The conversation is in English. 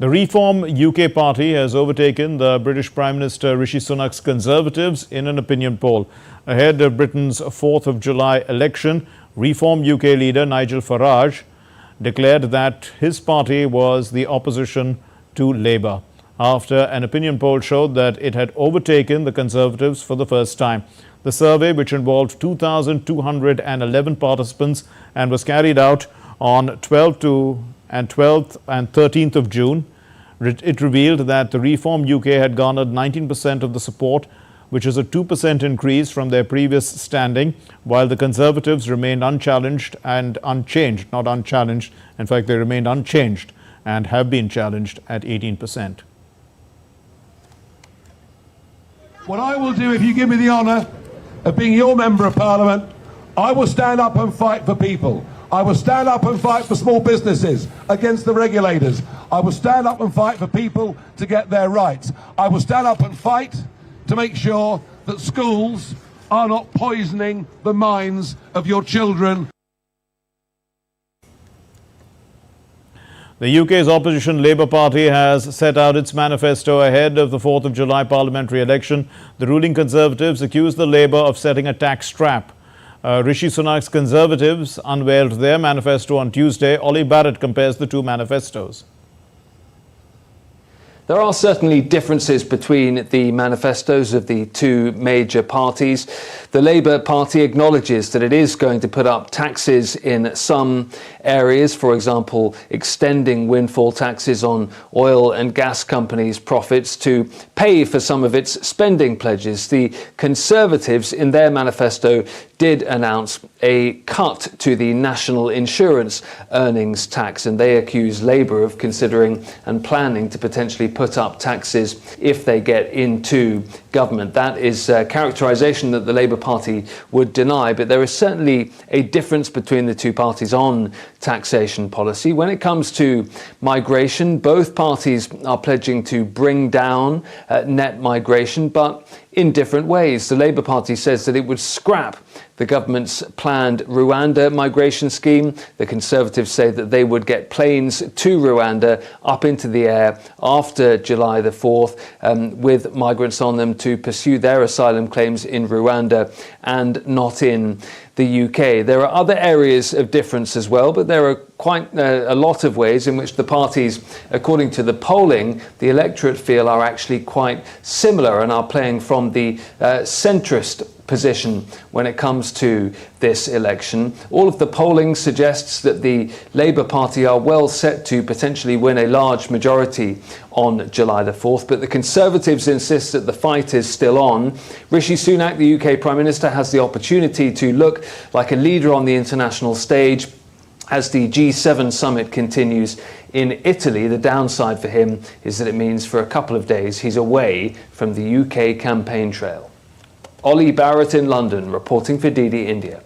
The Reform UK party has overtaken the British Prime Minister Rishi Sunak's Conservatives in an opinion poll. Ahead of Britain's 4th of July election, Reform UK leader Nigel Farage declared that his party was the opposition to Labour, after an opinion poll showed that it had overtaken the Conservatives for the first time. The survey, which involved 2,211 participants and was carried out on 12th and 13th of June, it revealed that the Reform UK had garnered 19% of the support, which is a 2% increase from their previous standing, while the Conservatives remained unchallenged and unchanged, not unchallenged. In fact, they remained unchanged and have been challenged at 18%. What I will do, if you give me the honour of being your Member of Parliament, I will stand up and fight for people. I will stand up and fight for small businesses against the regulators. I will stand up and fight for people to get their rights. I will stand up and fight to make sure that schools are not poisoning the minds of your children. The UK's opposition Labour Party has set out its manifesto ahead of the 4th of July parliamentary election. The ruling Conservatives accuse the Labour of setting a tax trap. Rishi Sunak's Conservatives unveiled their manifesto on Tuesday. Ollie Barrett compares the two manifestos. There are certainly differences between the manifestos of the two major parties. The Labour Party acknowledges that it is going to put up taxes in some areas, for example, extending windfall taxes on oil and gas companies' profits to pay for some of its spending pledges. The Conservatives, in their manifesto, did announce a cut to the national insurance earnings tax, and they accuse Labour of considering and planning to potentially put up taxes if they get into government. That is a characterisation that the Labour Party would deny, but there is certainly a difference between the two parties on taxation policy. When it comes to migration, both parties are pledging to bring down net migration, but in different ways. The Labour Party says that it would scrap the government's planned Rwanda migration scheme. The Conservatives say that they would get planes to Rwanda up into the air after July the 4th with migrants on them to pursue their asylum claims in Rwanda and not in the UK. There are other areas of difference as well, but there are quite a lot of ways in which the parties, according to the polling, the electorate feel are actually quite similar and are playing from the centrist position when it comes to this election. All of the polling suggests that the Labour Party are well set to potentially win a large majority on July the 4th, but the Conservatives insist that the fight is still on. Rishi Sunak, the UK Prime Minister, has the opportunity to look like a leader on the international stage as the G7 summit continues in Italy. The downside for him is that it means for a couple of days he's away from the UK campaign trail. Ollie Barrett in London, reporting for DD India.